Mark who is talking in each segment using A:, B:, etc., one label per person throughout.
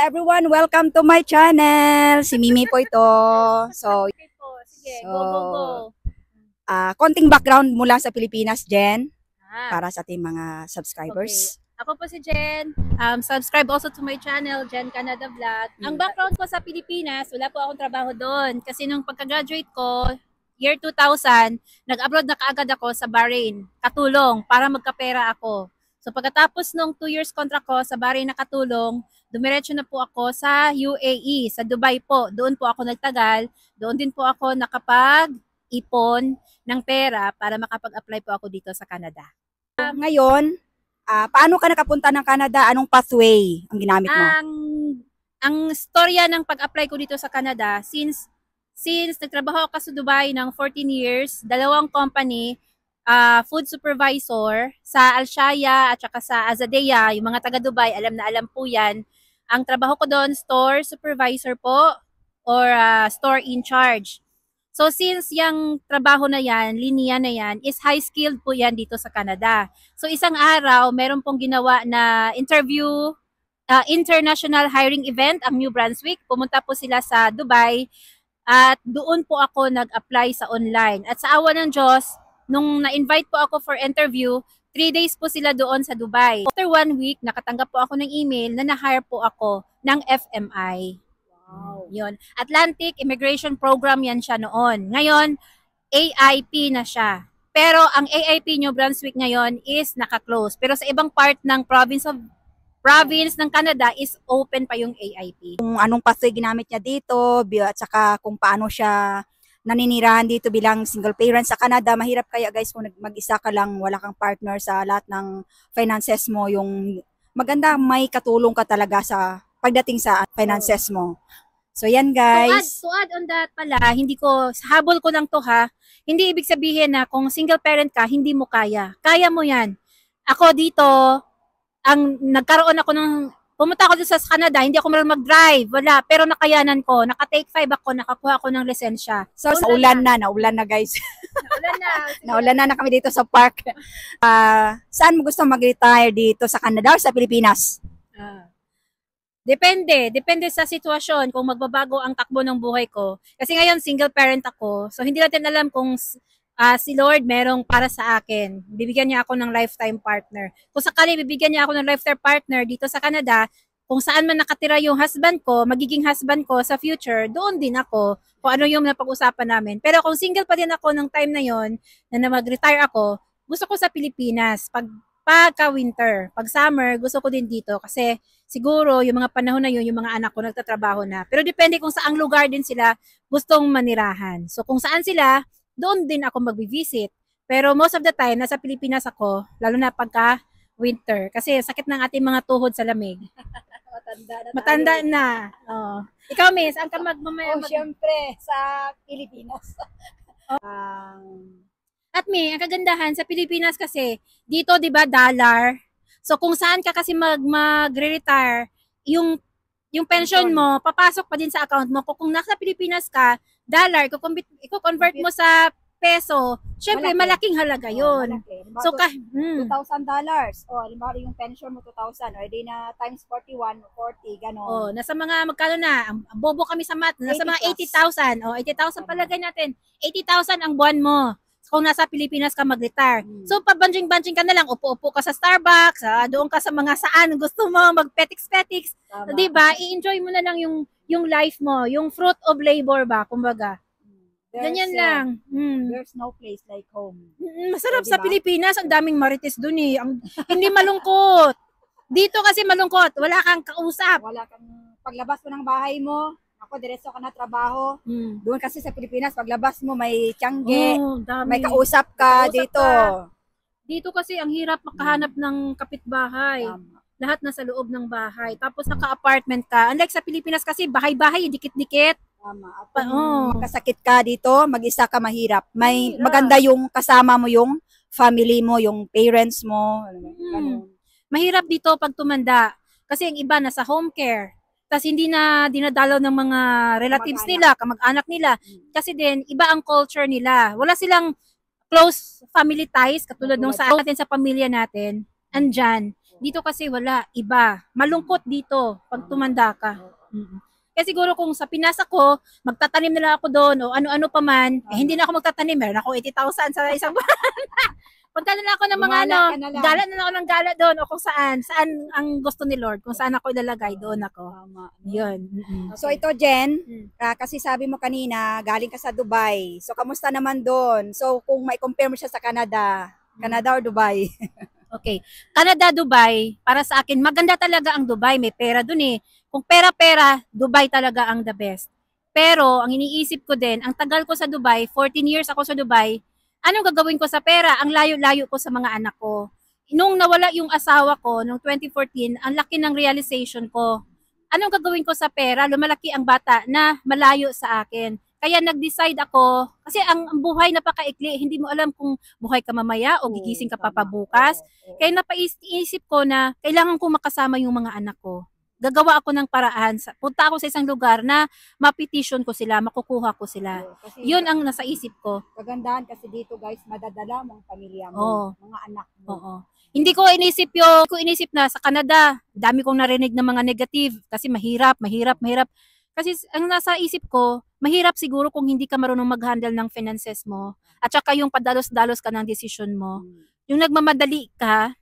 A: everyone, welcome to my channel. Si Mimi po ito. So,
B: Sige, go, go, go.
A: konting background mula sa Pilipinas, Jen,
B: Ah,
A: para sa ating mga subscribers.
B: Ako po si Jen. Subscribe also to my channel, Jen Canada Vlog. Ang background ko sa Pilipinas, wala po akong trabaho doon. Kasi nung pagka-graduate ko, year 2000, nag-abroad na kaagad ako sa Bahrain, katulong, para magkapera ako. So pagkatapos nung 2 years contract ko sa Bahrain na katulong, dumiretso na po ako sa UAE, sa Dubai po. Doon po ako nagtagal. Doon din po ako nakapag-ipon ng pera para makapag-apply po ako dito sa Canada.
A: Ngayon, paano ka nakapunta ng Canada? Anong pathway ang ginamit mo?
B: Ang storya ng pag-apply ko dito sa Canada, since nagtrabaho ako sa Dubai ng 14 years, dalawang company, food supervisor sa Alshaya at saka sa Azadea, yung mga taga Dubai, alam na alam po yan. Ang trabaho ko doon, store supervisor po or store in charge. So since yung trabaho na yan, linya na yan, is high skilled po yan dito sa Canada. So isang araw, meron pong ginawa na interview, international hiring event, ang New Brunswick. Pumunta po sila sa Dubai at doon po ako nag-apply sa online. At sa awa ng Diyos, nung na-invite po ako for interview, 3 days po sila doon sa Dubai. After 1 week, nakatanggap po ako ng email na na-hire po ako ng FMI. Wow. Yun. Atlantic Immigration Program yan siya noon. Ngayon, AIP na siya. Pero ang AIP New Brunswick ngayon is naka-close. Pero sa ibang part ng province ng Canada is open pa yung AIP.
A: Kung anong pathway ginamit niya dito, at saka kung paano siya naninirahan dito bilang single parent sa Canada. Mahirap kaya guys kung mag-isa ka lang, wala kang partner sa lahat ng finances mo. Yung maganda, may katulong ka talaga sa pagdating sa finances mo. So yan guys.
B: To add on that pala, habol ko lang to ha, hindi ibig sabihin na kung single parent ka, hindi mo kaya. Kaya mo yan. Ako dito, pumunta ako sa Canada, hindi ako marunong mag-drive, wala, pero nakayanan ko, naka-take 5 ako, nakakuha ako ng lisensya.
A: So naulan na guys. Naulan na kami dito sa park. Saan mo gusto mag-retire dito sa Canada o sa Pilipinas?
B: Depende sa sitwasyon kung magbabago ang takbo ng buhay ko. Kasi ngayon single parent ako, so hindi natin alam kung si Lord merong para sa akin. Bibigyan niya ako ng lifetime partner. Kung sakali bibigyan niya ako ng lifetime partner dito sa Canada, kung saan man nakatira yung husband ko, magiging husband ko sa future, doon din ako kung ano yung napag-usapan namin. Pero kung single pa din ako ng time na yon na mag-retire ako, gusto ko sa Pilipinas. Pagka-winter, pag summer, gusto ko din dito kasi siguro yung mga panahon na yun, yung mga anak ko nagtatrabaho na. Pero depende kung saang lugar din sila gustong manirahan. So kung saan sila, doon din ako mag-visit. Pero most of the time, nasa Pilipinas ako, lalo na pagka winter. Kasi sakit ng ating mga tuhod sa lamig. Matanda na. Oh. Ikaw, miss, ang ka
A: Siyempre, sa Pilipinas.
B: At ang kagandahan sa Pilipinas kasi, dito 'di ba dollar. So kung saan ka kasi magre-retire, yung pension mo papasok pa din sa account mo. Kung nasa Pilipinas ka, dollar, i-convert mo sa peso, syempre malaking halaga 'yon. So
A: $2,000. O, halimbawa yung pension mo 2,000, o di na times 41 o 40, gano'n.
B: Oh, nasa mga magkano na? Ang bobo kami sa math, nasa mga 80,000. Oh, 80,000 palagay natin. 80,000 ang buwan mo kung nasa Pilipinas ka mag-retire. So, pabanjing-banjing ka na lang, upo-upo ka sa Starbucks, doon ka sa mga saan gusto mo, mag-petiks-petiks. So, diba? I-enjoy mo na lang yung life mo, yung fruit of labor ba, kumbaga. Ganyan lang.
A: There's no place like home.
B: Masarap sa Pilipinas, ang daming marites dun eh. Hindi malungkot. Dito kasi malungkot, wala kang kausap.
A: Wala kang, paglabas mo ng bahay mo, ako, diretso ka na trabaho. Doon kasi sa Pilipinas, paglabas mo, may tiyangge, may kausap ka dito.
B: Dito kasi ang hirap makahanap ng kapitbahay. Lahat nasa loob ng bahay. Tapos naka-apartment ka. Unlike sa Pilipinas kasi, bahay-bahay, dikit-dikit.
A: Tama. At kung makasakit ka dito, mag-isa ka mahirap. Maganda yung kasama mo yung family mo, yung parents mo.
B: Mahirap dito pag tumanda. Kasi yung iba nasa home care. Tapos hindi na dinadalaw ng mga relatives nila, kamag-anak nila. Kasi din, iba ang culture nila. Wala silang close family ties, katulad nung sa atin sa pamilya natin. Andyan. Dito kasi wala, iba. Malungkot dito pag tumanda ka. Mm. Kaya siguro kung sa Pinas ako, magtatanim na lang ako doon o ano-ano pa man, hindi na ako magtatanim. Meron ako 80,000 sa isang buwan. Punta na lang ako ng mga
A: Gumala ka na lang.
B: gala na lang ako ng gala doon o kung saan ang gusto ni Lord, kung saan ako ilalagay, doon ako.
A: Tama.
B: Yun.
A: So ito Jen,
B: Mm.
A: kasi sabi mo kanina, galing ka sa Dubai. So kamusta naman doon? So kung may compare mo siya sa Canada, Canada or Dubai?
B: Okay. Canada, Dubai, para sa akin, maganda talaga ang Dubai. May pera dun eh. Kung pera-pera, Dubai talaga ang the best. Pero, ang iniisip ko din, ang tagal ko sa Dubai, 14 years ako sa Dubai, anong gagawin ko sa pera? Ang layo-layo ko sa mga anak ko. Nung nawala yung asawa ko, noong 2014, ang laki ng realization ko. Anong gagawin ko sa pera? Lumalaki ang bata na malayo sa akin. Kaya nag-decide ako, kasi ang buhay napakaikli, hindi mo alam kung buhay ka mamaya o gigising ka pa pabukas. Kaya napaisip ko na kailangan ko makasama yung mga anak ko. Gagawa ako ng paraan. Punta ako sa isang lugar na mapetition ko sila, makukuha ko sila.
A: Kasi
B: Yun ang nasa isip ko.
A: kagandahan kasi dito guys, madadala mo ang pamilya mo,
B: Oo.
A: mga anak mo.
B: Oo. Hindi ko inisip na sa Canada, dami kong narinig ng mga negative kasi mahirap. Kasi ang nasa isip ko, mahirap siguro kung hindi ka marunong mag-handle ng finances mo at saka yung padalos-dalos ka ng decision mo. Yung nagmamadali ka,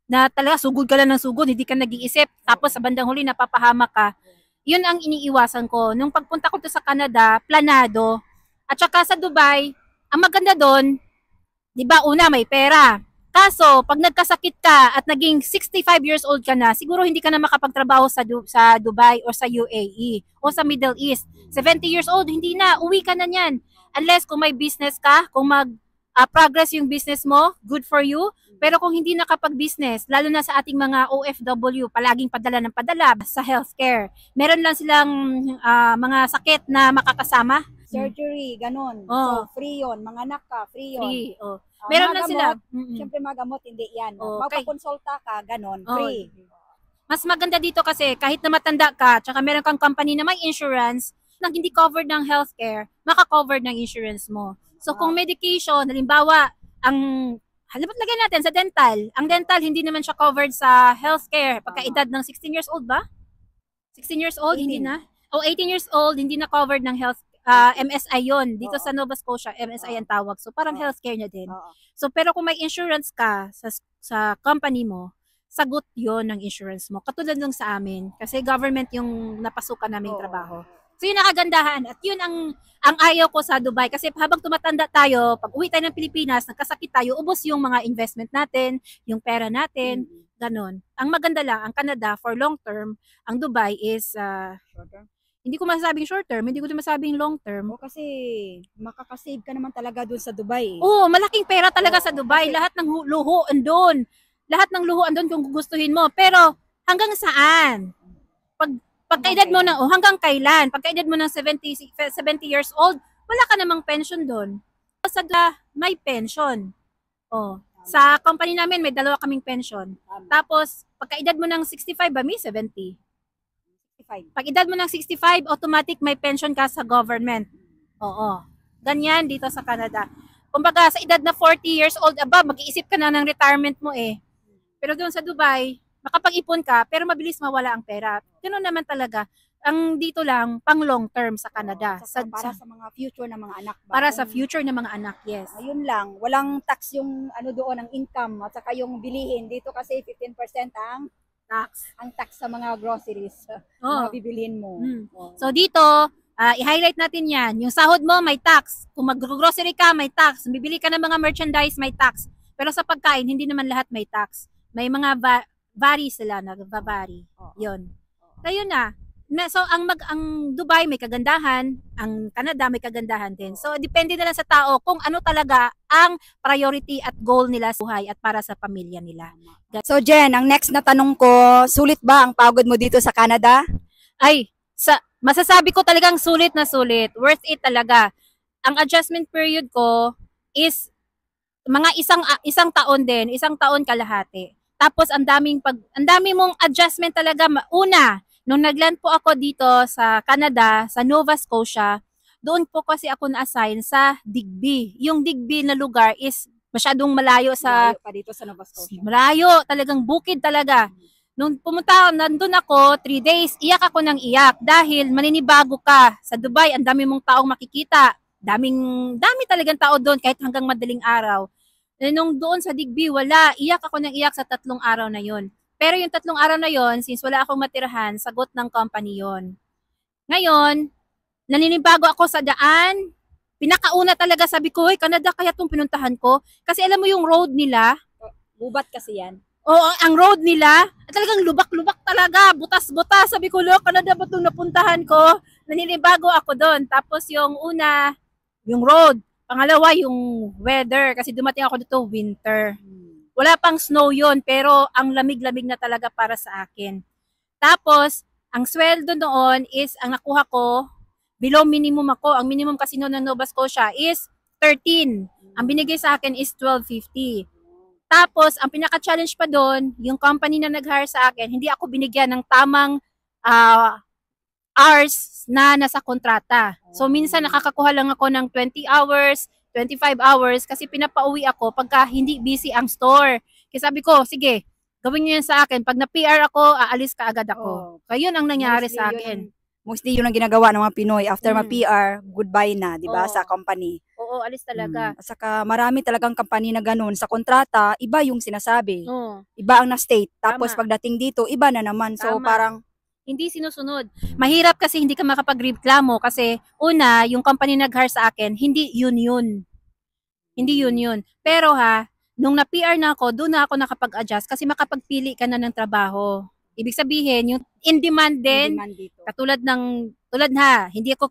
B: na talaga sugod ka lang ng sugod, hindi ka nag-iisip, tapos sa bandang huli napapahamak ka. Yun ang iniiwasan ko. Nung pagpunta ko to sa Canada, planado. At saka sa Dubai, ang maganda doon, 'di ba, una may pera. Kaso, pag nagkasakit ka at naging 65 years old ka na, siguro hindi ka na makapagtrabaho sa Dubai o sa UAE o sa Middle East. 70 years old, hindi na, uwi ka na niyan. Unless kung may business ka, kung progress yung business mo, good for you. Pero kung hindi nakapag-business, lalo na sa ating mga OFW, palaging padala ng padala sa healthcare. Meron lang silang mga sakit na makakasama.
A: Surgery, ganun.
B: Oo.
A: So free yun, mga anak ka, free yun.
B: Free. Oh. Meron lang sila.
A: Siyempre mga gamot, hindi yan.
B: Okay.
A: Magpakonsulta ka, ganun,
B: Oo.
A: free.
B: Mas maganda dito kasi kahit na matanda ka, tsaka meron kang company na may insurance, nang hindi covered ng healthcare, maka-covered ng insurance mo. So kung medication, halimbawa, halimbawa lagyan natin sa dental, ang dental hindi naman siya covered sa healthcare pagka edad ng 16 years old ba? 16 years old,
A: 18.
B: hindi na? O 18 years old, hindi na covered ng health MSI yon. Dito sa Nova Scotia, MSI ang tawag. So parang healthcare niya din. So pero kung may insurance ka sa company mo, sagot yon ng insurance mo. Katulad ng sa amin, kasi government yung napasukan naming trabaho. So yun ang kagandahan at yun ang ayaw ko sa Dubai kasi habang tumatanda tayo, pag uwi tayo ng Pilipinas, nagkasakit tayo, ubos yung mga investment natin, yung pera natin, ganon. Ang maganda lang, ang Canada for long term, ang Dubai is hindi ko masasabing short term, hindi ko din masasabing long term.
A: O kasi makakasave ka naman talaga dun sa Dubai.
B: Oo, malaking pera talaga sa Dubai. Lahat ng luho andun. Lahat ng luho andun kung gugustuhin mo. Pero hanggang saan? Pagkaedad mo ng, hanggang kailan? Pagkaedad mo ng 70 years old, wala ka namang pension doon. Sa may pension. Sa company namin, may dalawa kaming pension. Tapos, pagkaedad mo ng 65 ba, may 70. Pag edad mo ng 65, automatic may pension ka sa government. Oo. Ganyan dito sa Canada. Kumbaga, sa edad na 40 years old, mag-iisip ka na ng retirement mo eh. Pero doon sa Dubai, makapag-ipon ka, pero mabilis mawala ang pera. Ganoon naman talaga. Ang dito lang, pang long term sa Canada.
A: Para sa mga future ng mga anak.
B: Para sa future ng mga anak, yes.
A: Ayun lang, walang tax yung doon, ang income at saka yung bilihin. Dito kasi 15% ang tax sa mga groceries. Mga bibilhin mo.
B: So dito, i-highlight natin yan. Yung sahod mo, may tax. Kung mag-grocery ka, may tax. Bibili ka ng mga merchandise, may tax. Pero sa pagkain, hindi naman lahat may tax. May mga vary sila, nag-vary. Yun. Kaya na. So ang Dubai may kagandahan, ang Canada may kagandahan din. So depende na lang sa tao kung ano talaga ang priority at goal nila sa buhay at para sa pamilya nila.
A: So Jen, ang next na tanong ko, sulit ba ang pagod mo dito sa Canada?
B: Ay, masasabi ko talagang sulit na sulit. Worth it talaga. Ang adjustment period ko is mga isang taon din, isang taon kalahati. Tapos ang dami mong adjustment talaga. Una, nung nagland po ako dito sa Canada, sa Nova Scotia, doon po kasi ako na-assign sa Digby. Yung Digby na lugar is masyadong malayo sa
A: Layo pa dito sa Nova Scotia.
B: malayo, talagang bukid talaga. Nung pumunta, nandun ako, 3 days, iyak ako ng iyak dahil maninibago ka. Sa Dubai, ang dami mong taong makikita. Dami talagang tao doon kahit hanggang madaling araw. Nung doon sa Digby, wala. Iyak ako ng iyak sa 3 araw na yon. Pero yung 3 araw na yon, since wala akong matirahan, sagot ng company yon. Ngayon, naninibago ako sa daan. Pinakauna talaga sabi ko, hey, Canada kaya itong pinuntahan ko. Kasi alam mo yung road nila,
A: Gubat kasi yan.
B: oo, ang road nila, talagang lubak-lubak talaga, butas-butas. Sabi ko, lo, Canada ba itong napuntahan ko? Naninibago ako doon. Tapos yung una, yung road. Pangalawa, yung weather. Kasi dumating ako dito, winter. Wala pang snow yon, pero ang lamig-lamig na talaga para sa akin. Tapos, ang sweldo noon is, ang nakuha ko, below minimum ako. Ang minimum kasi noon ng Nova Scotia is 13. Ang binigay sa akin is 12.50. Tapos, ang pinaka-challenge pa doon, yung company na nag-hire sa akin, hindi ako binigyan ng tamang hours na nasa kontrata. So, minsan nakakakuha lang ako ng 20 hours, 25 hours kasi pinapauwi ako pagka hindi busy ang store. Kaya sabi ko, sige, gawin niyo yan sa akin. Pag na-PR ako, aalis ka agad ako. Kaya yun ang nangyari sa akin.
A: Mostly yun ang ginagawa ng mga Pinoy. After ma-PR, goodbye na, di ba,
B: Oo.
A: sa company.
B: Oo, alis talaga.
A: At saka marami talagang company na ganun. Sa kontrata, iba yung sinasabi.
B: Oo.
A: Iba ang na-state. Tapos
B: Tama.
A: pagdating dito, iba na naman. So
B: Tama.
A: parang,
B: Hindi sinusunod. Mahirap kasi hindi ka makapagreklamo kasi una, yung company nag-hire sa akin, hindi yun. Hindi yun. Pero nung na-PR na ako, doon na ako nakapag-adjust kasi makapagpili ka na ng trabaho. Ibig sabihin, yung in-demand din,
A: demand dito.
B: tulad hindi ko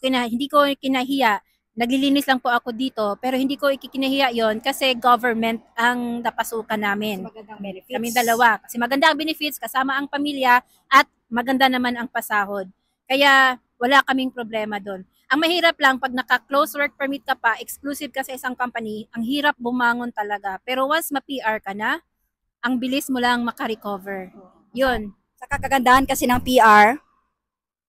B: kinahiya, naglilinis lang po ako dito, pero hindi ko ikikinahiya yon kasi government ang napasukan namin.
A: Magandang benefits.
B: Kami dalawa. Kasi maganda ang benefits, kasama ang pamilya, at maganda naman ang pasahod. Kaya wala kaming problema doon. Ang mahirap lang, pag naka-close work permit ka pa, exclusive ka sa isang company, ang hirap bumangon talaga. Pero once ma-PR ka na, ang bilis mo lang makarecover. Yun.
A: Sa kagandahan kasi ng PR,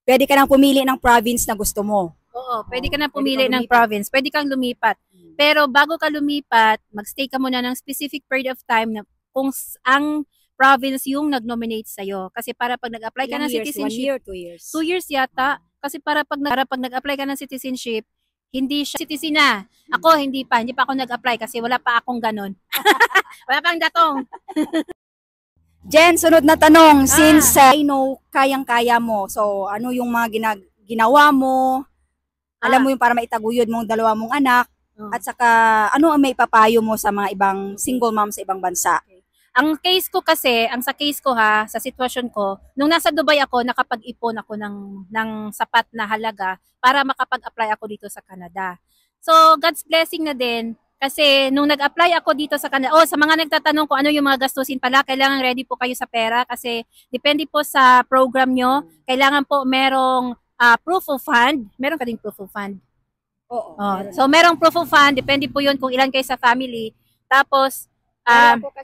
A: pwede ka nang pumili ng province na gusto mo.
B: Oo, pwede ka na
A: Pwede
B: pumili
A: kang
B: ng province. Pwede kang lumipat. Pero bago ka lumipat, magstay ka muna ng specific period of time na kung ang province yung nag-nominate sa'yo. Kasi para pag nag-apply ka ng citizenship,
A: 1 year, 2 years.
B: 2 years yata. Kasi para pag nag-apply ka ng citizenship, hindi siya citizen na. Ako, hindi pa ako nag-apply kasi wala pa akong ganon. Wala pang datong.
A: Jen, sunod na tanong. Since I know, kayang-kaya mo. So, ano yung mga ginawa mo? Alam mo yung para maitaguyod mong 2 mong anak. At saka, ano ang may papayo mo sa mga ibang single mom sa ibang bansa?
B: Ang case ko kasi, sa case ko sa sitwasyon ko, nung nasa Dubai ako, nakapag-ipon ako ng sapat na halaga para makapag-apply ako dito sa Canada. So, God's blessing na din. Kasi nung nag-apply ako dito sa Canada, sa mga nagtatanong kung ano yung mga gastusin pala, kailangan ready po kayo sa pera kasi depende po sa program nyo. Kailangan po merong proof of fund. Meron ka ding proof of fund?
A: Oo.
B: So, merong proof of fund. Depende po yun kung ilan kayo sa family. Tapos,
A: ako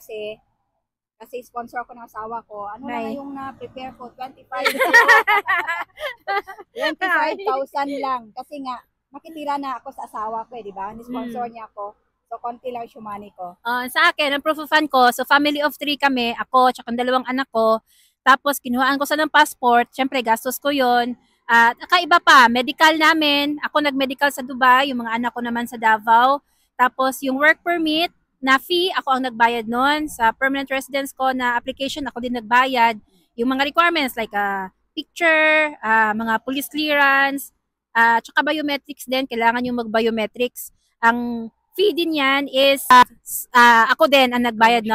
A: kasi sponsor ako ng asawa ko. Ano na yung na-prepare ko? 25,000 lang. Kasi nga, makitira na ako sa asawa ko di ba? Ni-sponsor niya ako. So, konti lang yung money ko.
B: Sa akin, ang proof of fund ko, so family of 3 kami, ako, tsaka 2 anak ko. Tapos, kinuhaan ko sa ng passport. Siyempre, gastos ko yon. At kakaiba pa, medical namin. Ako nag-medical sa Dubai, yung mga anak ko naman sa Davao. Tapos, yung work permit, na fee, ako ang nagbayad noon. Sa permanent residence ko na application, ako din nagbayad. Yung mga requirements like picture, mga police clearance, tsaka biometrics din, kailangan yung mag-biometrics. Ang fee din yan is, ako din ang nagbayad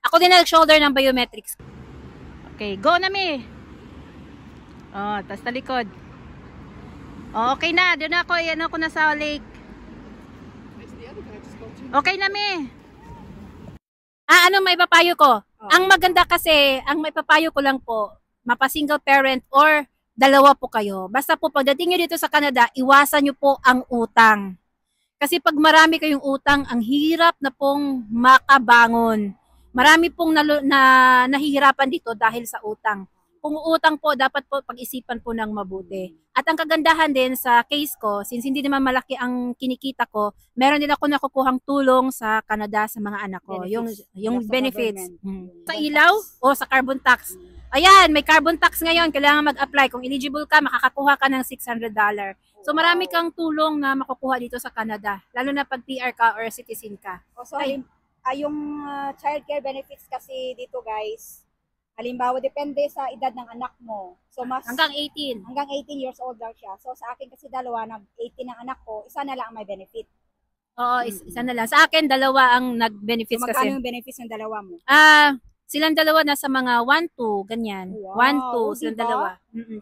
B: ako din nag-shoulder ng biometrics. Okay, go na mi. Tas talikod. Okay na, doon ako, ako na sa lake. Okay na mi. Ano may papayo ko? Ang maganda kasi, ang may papayo ko lang po, mapa-single parent or 2 po kayo. Basta po pagdating nyo dito sa Canada, iwasan nyo po ang utang. Kasi pag marami kayong utang, ang hirap na pong makabangon. Marami pong nahihirapan dito dahil sa utang. kung utang po, dapat po pag-isipan po ng mabuti. At ang kagandahan din sa case ko, since hindi naman malaki ang kinikita ko, meron din ako nakukuhang tulong sa Canada sa mga anak ko. Yung
A: Sa
B: benefits.
A: government.
B: Sa ilaw o sa carbon tax. Ayan, may carbon tax ngayon. Kailangan mag-apply. Kung eligible ka, makakakuha ka ng $600. So marami kang tulong na makukuha dito sa Canada. Lalo na pag PR ka or citizen ka.
A: So, yung child care benefits kasi dito guys, halimbawa depende sa edad ng anak mo. So mas
B: Hanggang 18.
A: hanggang 18 years old daw siya. So sa akin kasi dalawa, nag-18 ng anak ko, isa na lang ang may benefit.
B: Oo, isa na lang. Sa akin, dalawa ang
A: So
B: nag-benefits
A: magkano
B: kasi.
A: yung benefits ng dalawa mo?
B: Silang dalawa nasa mga 1-2, ganyan.
A: Wow,
B: 1-2, silang
A: diba?
B: dalawa.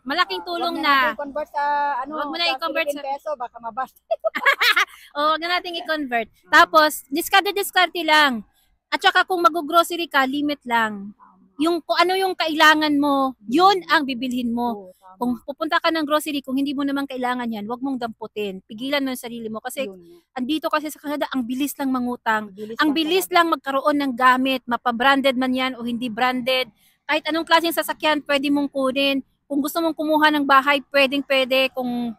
B: Malaking tulong
A: Huwag
B: na.
A: natin i-convert sa
B: Huwag mo na i-convert
A: Philippine peso, baka mabash.
B: O, wag na natin i-convert. Tapos, diskarte lang. At saka kung mag-grocery ka, limit lang. Yung kung ano yung kailangan mo, yun ang bibilhin mo. Kung pupunta ka ng grocery, kung hindi mo naman kailangan yan, wag mong damputin. Pigilan mo yung sarili mo. Kasi andito kasi sa Canada, ang bilis lang mangutang. Ang bilis lang magkaroon ng gamit, mapabranded man yan o hindi branded. Kahit anong klaseng sasakyan, pwede mong kunin. Kung gusto mong kumuha ng bahay, pwede kung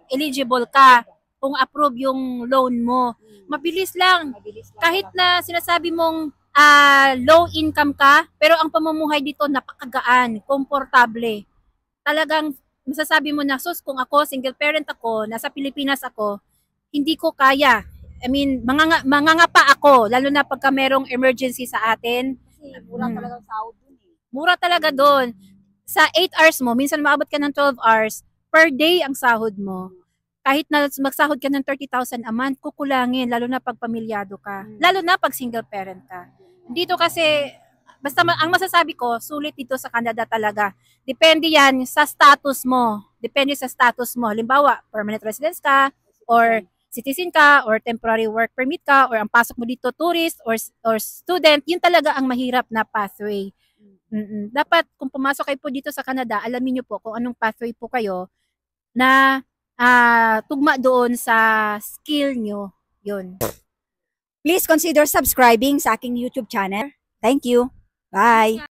B: eligible ka, kung approve yung loan mo. Mabilis lang. Kahit na sinasabi mong low income ka, pero ang pamumuhay dito napakagaan, komportable. Talagang masasabi mo na, sus, kung ako, single parent ako, nasa Pilipinas ako, hindi ko kaya. I mean, mangangapa ako, lalo na pagka merong emergency sa atin.
A: Kasi mura talaga ang sahod dun eh.
B: Mura talaga doon. Sa 8 hours mo, minsan maabot ka ng 12 hours, per day ang sahod mo. Kahit na magsahod ka ng 30,000 a month, kukulangin, lalo na pag pamilyado ka. Lalo na pag single parent ka. Dito kasi, basta ang masasabi ko, sulit dito sa Canada talaga. Depende yan sa status mo. Depende sa status mo. Halimbawa, permanent residence ka, or citizen ka, or temporary work permit ka, or ang pasok mo dito tourist, or student, yun talaga ang mahirap na pathway. Dapat, kung pumasok kayo po dito sa Canada, alamin nyo po kung anong pathway po kayo na tugma doon sa skill nyo. Yun.
A: Please consider subscribing sa aking YouTube channel. Thank you. Bye.